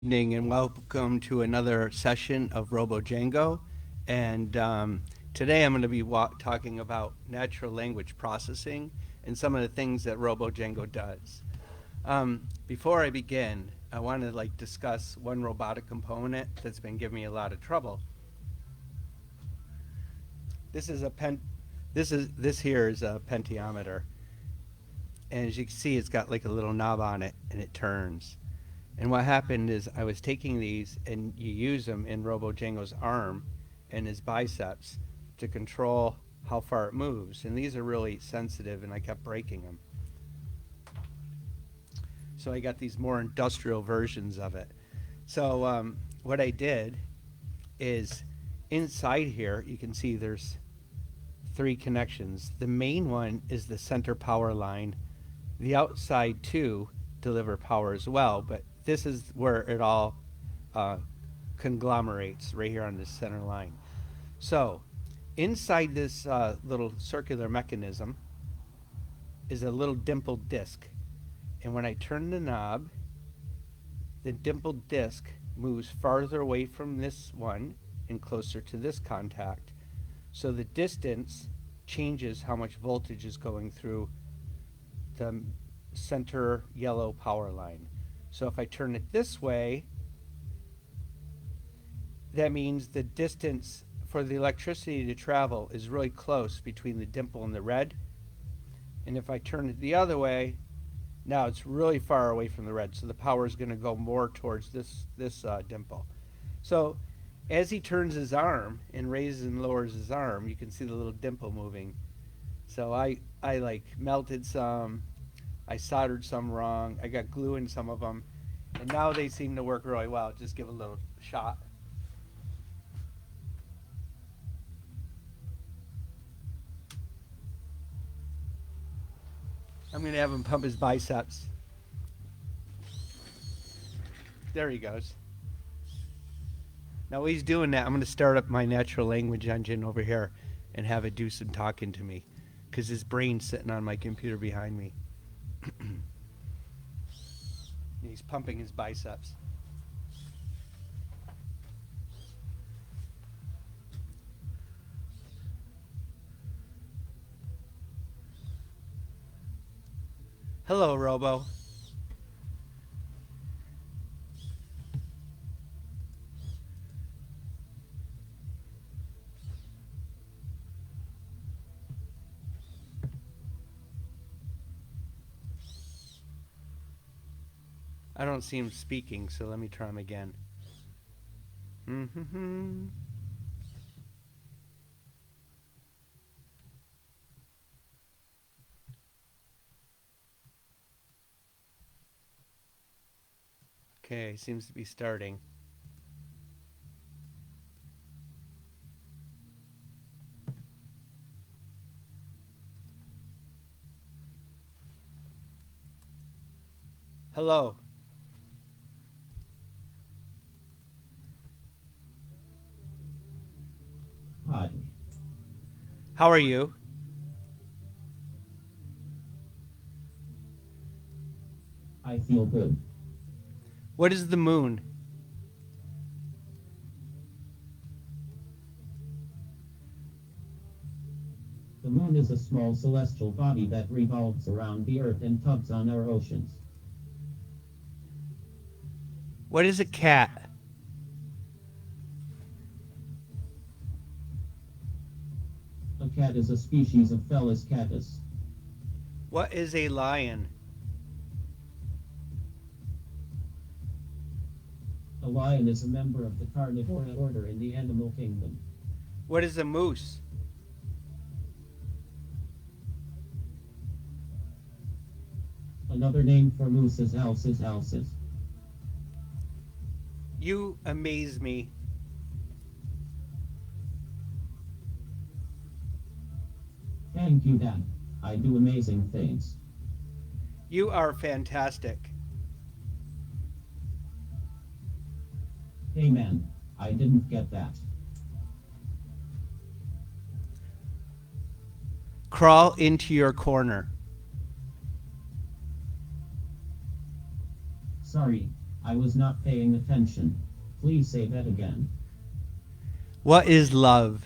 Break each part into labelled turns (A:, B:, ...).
A: Evening and welcome to another session of RoboJango. And today I'm going to be talking about natural language processing and some of the things that RoboJango does. Before I begin, I want to discuss one robotic component that's been giving me a lot of trouble. This is a this here is a pentiometer, and as you can see, it's got like a little knob on it, and it turns. And what happened is I was taking these, and you use them in RoboJango's arm and his biceps to control how far it moves. And these are really sensitive, and I kept breaking them. So I got these more industrial versions of it. So what I did is inside here, you can see there's 3 connections. The main one is the center power line. The outside 2 deliver power as well, but this is where it all conglomerates right here on this center line. So inside this little circular mechanism is a little dimpled disc. And when I turn the knob, the dimpled disc moves farther away from this one and closer to this contact. So the distance changes how much voltage is going through the center yellow power line. So if I turn it this way, that means the distance for the electricity to travel is really close between the dimple and the red. And if I turn it the other way, now it's really far away from the red. So the power is going to go more towards this dimple. So as he turns his arm and raises and lowers his arm, you can see the little dimple moving. So I melted some, I soldered some wrong, I got glue in some of them, and now they seem to work really well. Just give a little shot. I'm going to have him pump his biceps. There he goes. Now while he's doing that, I'm going to start up my natural language engine over here and have it do some talking to me, because his brain's sitting on my computer behind me. He's pumping his biceps. Hello, Robo. I don't see him speaking, so let me try him again. Okay, seems to be starting. Hello.
B: Hi,
A: How are you?
B: I feel good.
A: What is the moon?
B: The moon is a small celestial body that revolves around the Earth and tugs on our oceans.
A: What is a cat?
B: A cat is a species of Felis catus.
A: What is a lion?
B: A lion is a member of the carnivore order in the animal kingdom.
A: What is a moose?
B: Another name for moose is alces alces.
A: You amaze me.
B: Thank you, Dad. I do amazing things.
A: You are fantastic.
B: Hey man, I didn't get that.
A: Crawl into your corner.
B: Sorry, I was not paying attention. Please say that again.
A: What is love?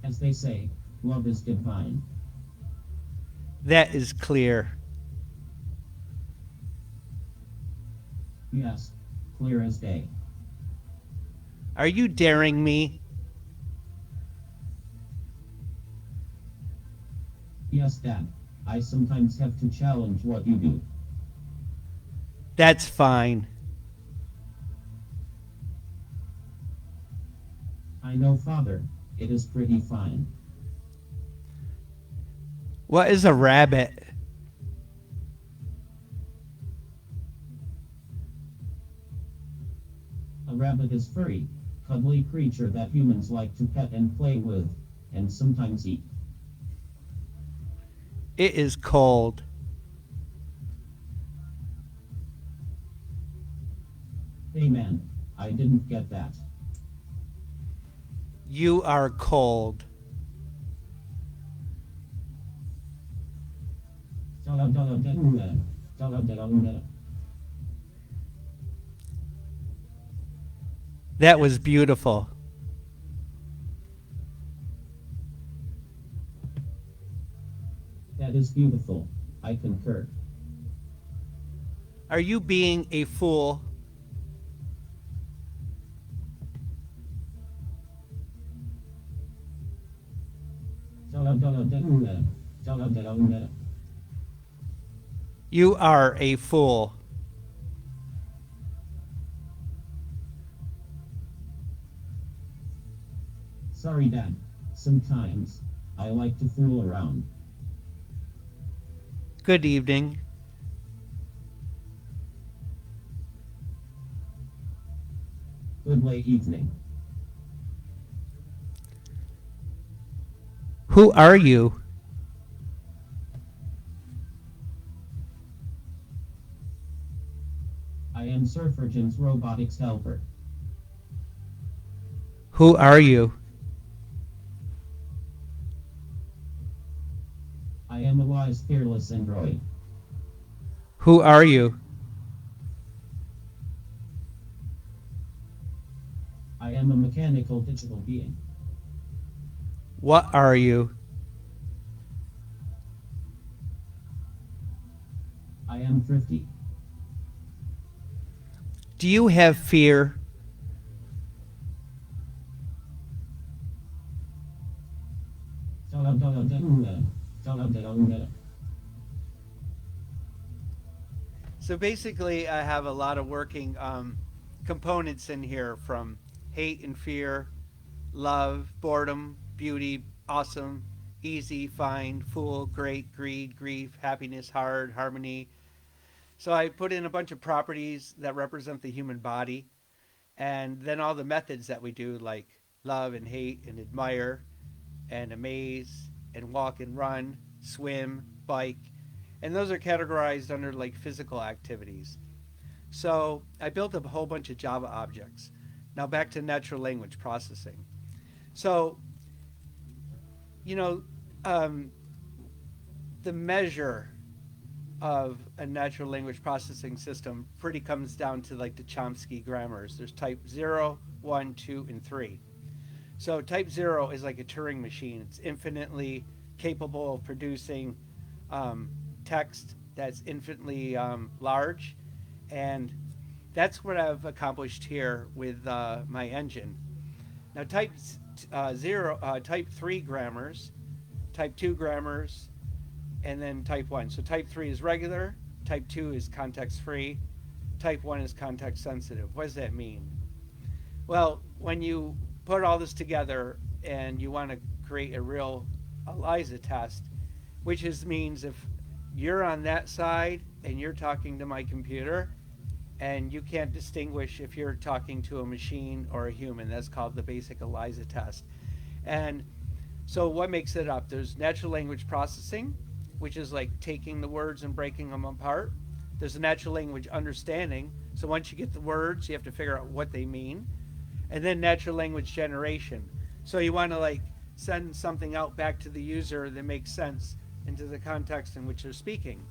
B: As they say, love is divine.
A: That is clear.
B: Yes, clear as day.
A: Are you daring me?
B: Yes, Dad. I sometimes have to challenge what you do.
A: That's fine.
B: I know, Father. It is pretty fine.
A: What is a rabbit?
B: A rabbit is furry, cuddly creature that humans like to pet and play with, and sometimes eat.
A: It is cold.
B: Hey man, I didn't get that.
A: You are cold. That was beautiful.
B: That is beautiful. I concur.
A: Are you being a fool? You are a fool.
B: Sorry, Dad. Sometimes I like to fool around.
A: Good evening.
B: Good late evening.
A: Who are you?
B: I am Surfergen's robotics helper.
A: Who are you?
B: I am a wise, fearless android.
A: Who are you?
B: I am a mechanical digital being.
A: What are you?
B: I am thrifty.
A: Do you have fear? So basically, I have a lot of working components in here, from hate and fear, love, boredom, beauty, awesome, easy, fine, fool, great, greed, grief, happiness, hard, harmony. So I put in a bunch of properties that represent the human body, and then all the methods that we do, like love and hate and admire and amaze and walk and run, swim, bike. And those are categorized under like physical activities. So I built up a whole bunch of Java objects. Now back to natural language processing. So, you know, um, the measure of a natural language processing system pretty comes down to like the Chomsky grammars. There's type 0, 1, 2, and 3. So type 0 is like a Turing machine. It's infinitely capable of producing text that's infinitely large. And that's what I've accomplished here with my engine. Now type 3 grammars, type 2 grammars, and then type 1. So type 3 is regular, type 2 is context free, type 1 is context sensitive. What does that mean? Well, when you put all this together and you want to create a real ELIZA test, which means if you're on that side and you're talking to my computer and you can't distinguish if you're talking to a machine or a human, that's called the basic ELIZA test. And so what makes it up? There's natural language processing, which is like taking the words and breaking them apart. There's a natural language understanding. So once you get the words, you have to figure out what they mean. And then natural language generation. So you want to like send something out back to the user that makes sense into the context in which they're speaking.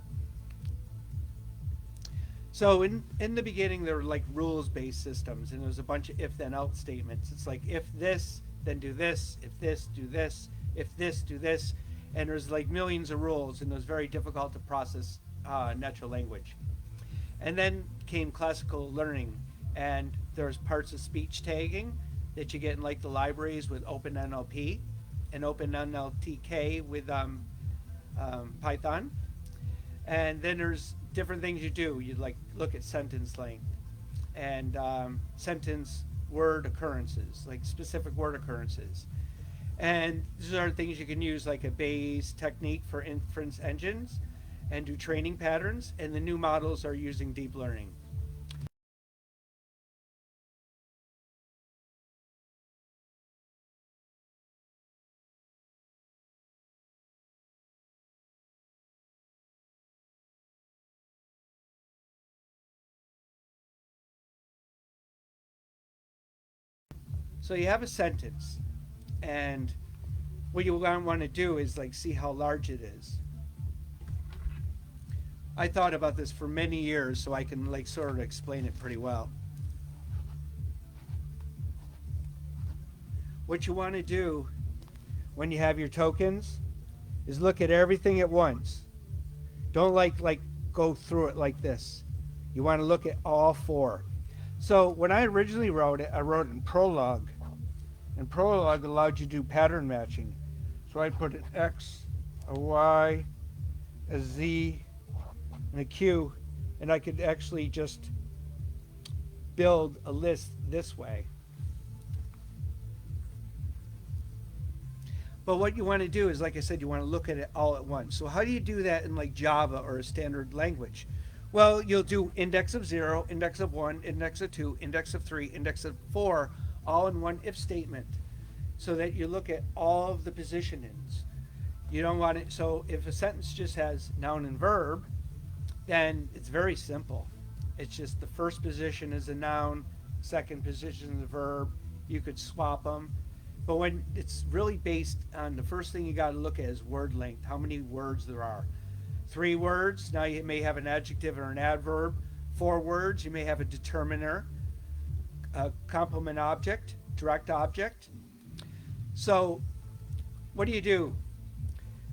A: So in the beginning, there were like rules-based systems, and there was a bunch of if-then-else statements. It's like if this, then do this. If this, do this. If this, do this. And there's like millions of rules, and it was very difficult to process natural language. And then came classical learning, and there's parts of speech tagging that you get in like the libraries with OpenNLP and OpenNLTK with Python. And then there's different things you do. You like look at sentence length and sentence word occurrences, like specific word occurrences. And these are things you can use like a Bayes technique for inference engines and do training patterns. And the new models are using deep learning. So you have a sentence, and what you want to do is like see how large it is. I thought about this for many years, so I can like sort of explain it pretty well. What you want to do when you have your tokens is look at everything at once. Don't like go through it like this. You want to look at all four. So when I originally wrote it, I wrote it in Prolog. And Prolog allowed you to do pattern matching. So I put an X, a Y, a Z, and a Q, and I could actually just build a list this way. But what you want to do is, like I said, you want to look at it all at once. So how do you do that in like Java or a standard language? Well, you'll do index of 0, index of 1, index of 2, index of 3, index of 4, all in one if statement, so that you look at all of the positionings. You don't want it, so if a sentence just has noun and verb, then it's very simple. It's just the first position is a noun, second position is a verb. You could swap them. But when it's really based on the first thing you got to look at is word length, how many words there are. 3 words, now you may have an adjective or an adverb. 4 words, you may have a determiner, a complement object, direct object. So what do?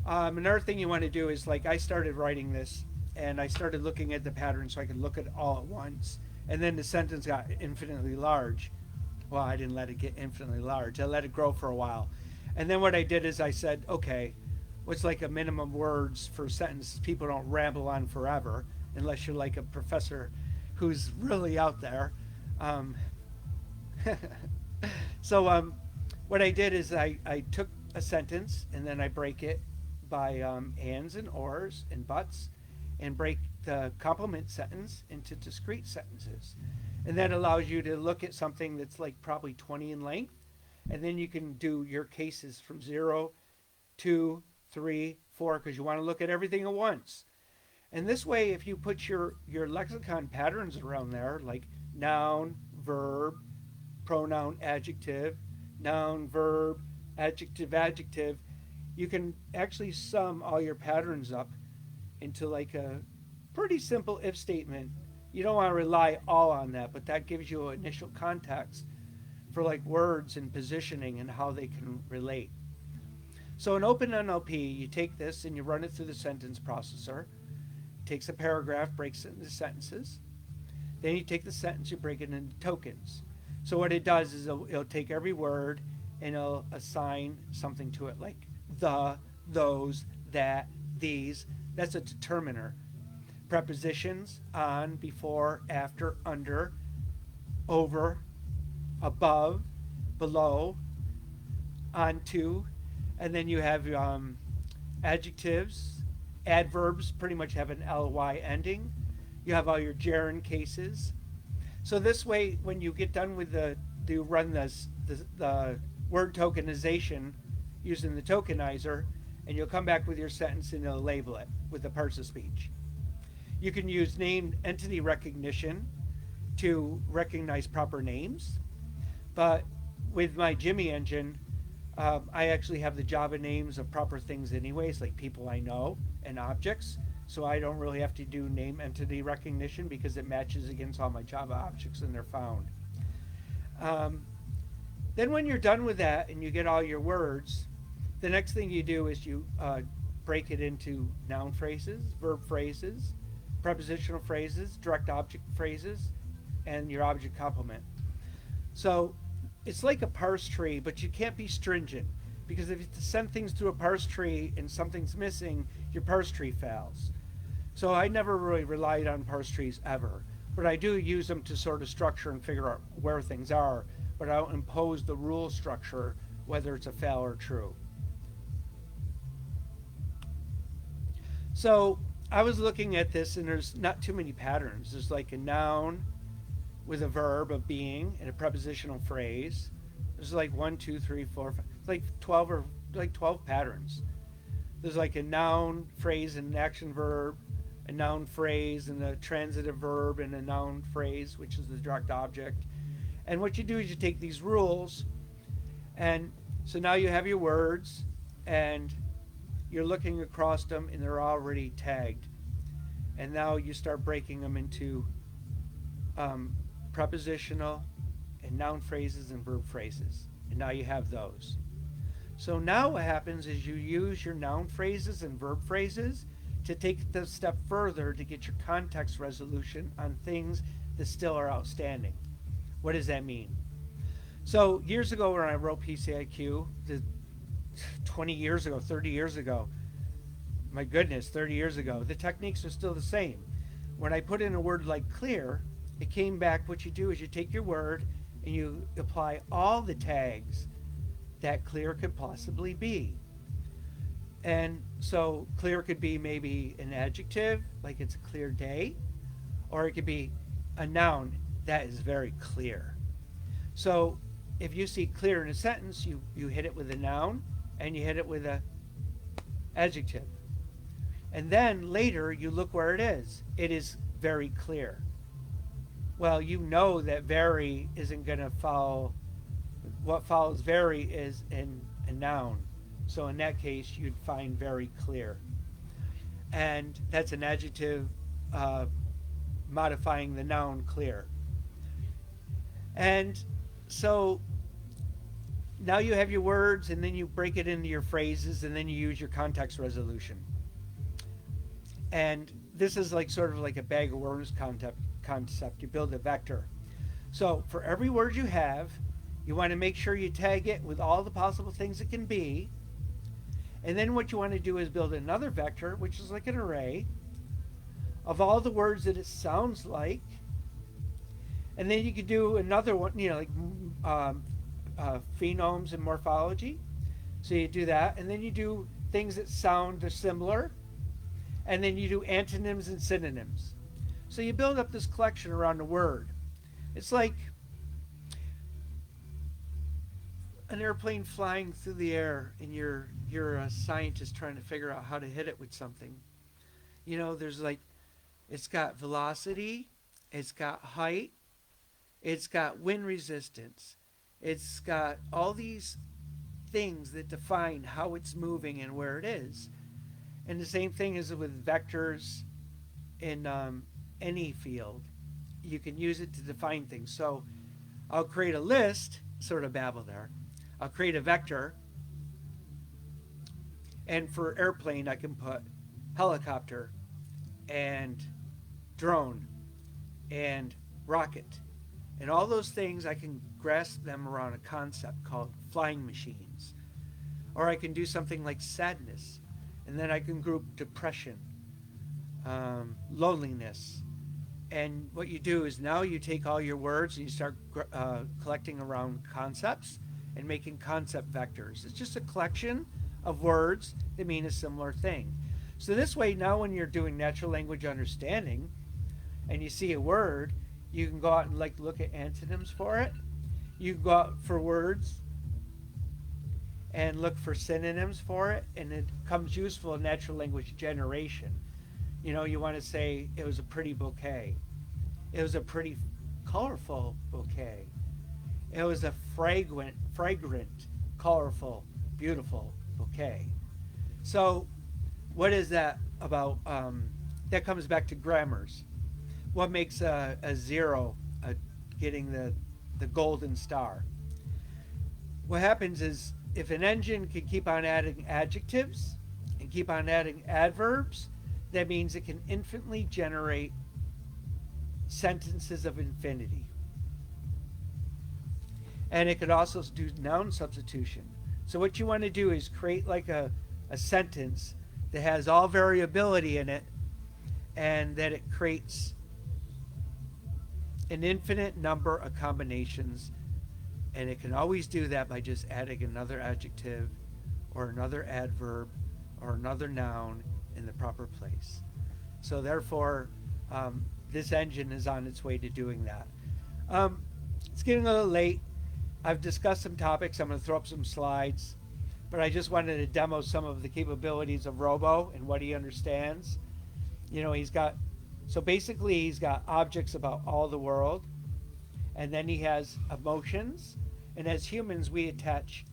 A: Another thing you want to do is, like, I started writing this and I started looking at the pattern so I could look at it all at once. And then the sentence got infinitely large. Well, I didn't let it get infinitely large. I let it grow for a while. And then what I did is I said, okay, what's like a minimum words for a sentence? People don't ramble on forever unless you're like a professor who's really out there. Um, so what I did is I took a sentence and then I break it by ands and ors and buts, and break the complement sentence into discrete sentences. And that allows you to look at something that's like probably 20 in length, and then you can do your cases from 0, 2, 3, 4, because you want to look at everything at once. And this way, if you put your lexicon patterns around there, like noun, verb, pronoun, adjective, noun, verb, adjective, adjective, you can actually sum all your patterns up into like a pretty simple if statement. You don't want to rely all on that, but that gives you initial context for like words and positioning and how they can relate. So in OpenNLP, you take this and you run it through the sentence processor. It takes a paragraph, breaks it into sentences. Then you take the sentence, you break it into tokens. So what it does is it'll take every word and it'll assign something to it, like the, those, that, these. That's a determiner. Prepositions, on, before, after, under, over, above, below, onto, and then you have adjectives. Adverbs pretty much have an ly ending. You have all your gerund cases. So this way, when you get done with you run the word tokenization using the tokenizer, and you'll come back with your sentence and it'll label it with the parts of speech. You can use named entity recognition to recognize proper names. But with my Jimmy engine, I actually have the Java names of proper things anyways, like people I know and objects. So I don't really have to do name entity recognition because it matches against all my Java objects and they're found. Um, then when you're done with that and you get all your words, the next thing you do is you break it into noun phrases, verb phrases, prepositional phrases, direct object phrases, and your object complement. So it's like a parse tree, but you can't be stringent because if you send things through a parse tree and something's missing, your parse tree fails. So I never really relied on parse trees ever, but I do use them to sort of structure and figure out where things are, but I don't impose the rule structure whether it's a fail or true. So I was looking at this and there's not too many patterns. There's like a noun with a verb of being and a prepositional phrase. There's like 1, 2, 3, 4, 5, it's like 12 or like 12 patterns. There's like a noun phrase and an action verb, a noun phrase and a transitive verb and a noun phrase, which is the direct object. And what you do is you take these rules, and so now you have your words, and you're looking across them, and they're already tagged. And now you start breaking them into prepositional and noun phrases and verb phrases. And now you have those. So now what happens is you use your noun phrases and verb phrases to take the step further to get your context resolution on things that still are outstanding. What does that mean? So years ago when I wrote PCIQ, 20 years ago, 30 years ago, my goodness, 30 years ago, the techniques are still the same. When I put in a word like clear, it came back, what you do is you take your word and you apply all the tags that clear could possibly be. And so clear could be maybe an adjective, like it's a clear day, or it could be a noun that is very clear. So if you see clear in a sentence, you hit it with a noun and you hit it with an adjective. And then later you look where it is. It is very clear. Well, you know that very isn't going to follow. What follows very is in a noun. So in that case, you'd find very clear. And that's an adjective modifying the noun clear. And so now you have your words, and then you break it into your phrases, and then you use your context resolution. And this is like sort of like a bag of worms concept. You build a vector. So for every word you have, you want to make sure you tag it with all the possible things it can be. And then what you want to do is build another vector, which is like an array of all the words that it sounds like. And then you could do another one, like phonemes and morphology. So you do that, and then you do things that sound similar, and then you do antonyms and synonyms. So you build up this collection around a word. It's like an airplane flying through the air, and you're a scientist trying to figure out how to hit it with something. There's like, it's got velocity, it's got height, it's got wind resistance, it's got all these things that define how it's moving and where it is. And the same thing is with vectors in any field. You can use it to define things. So I'll create a list, sort of babble there. I'll create a vector, and for airplane I can put helicopter and drone and rocket. And all those things, I can grasp them around a concept called flying machines. Or I can do something like sadness, and then I can group depression, loneliness. And what you do is now you take all your words and you start collecting around concepts and making concept vectors. It's just a collection of words that mean a similar thing. So this way, now when you're doing natural language understanding and you see a word, you can go out and look at antonyms for it. You can go out for words and look for synonyms for it, and it becomes useful in natural language generation. You want to say it was a pretty bouquet. It was a pretty colorful bouquet. It was a fragrant, colorful, beautiful bouquet. So what is that about that comes back to grammars. What makes a zero getting the golden star? What happens is if an engine can keep on adding adjectives and keep on adding adverbs, that means it can infinitely generate sentences of infinity. And it could also do noun substitution. So what you want to do is create like a sentence that has all variability in it and that it creates an infinite number of combinations, and it can always do that by just adding another adjective or another adverb or another noun in the proper place. So therefore, this engine is on its way to doing that. It's getting a little late. I've discussed some topics. I'm going to throw up some slides, but I just wanted to demo some of the capabilities of Robo and what he understands. He's got objects about all the world, and then he has emotions. And as humans, we attach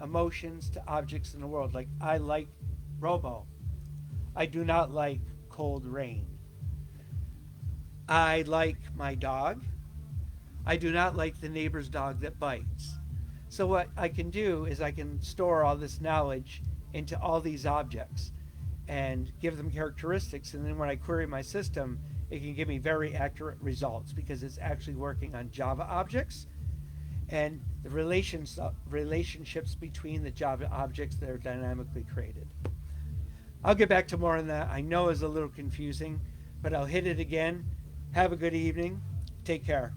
A: emotions to objects in the world. Like, I like Robo. I do not like cold rain. I like my dog. I do not like the neighbor's dog that bites. So what I can do is I can store all this knowledge into all these objects and give them characteristics. And then when I query my system, it can give me very accurate results because it's actually working on Java objects and the relationships between the Java objects that are dynamically created. I'll get back to more on that. I know it's a little confusing, but I'll hit it again. Have a good evening. Take care.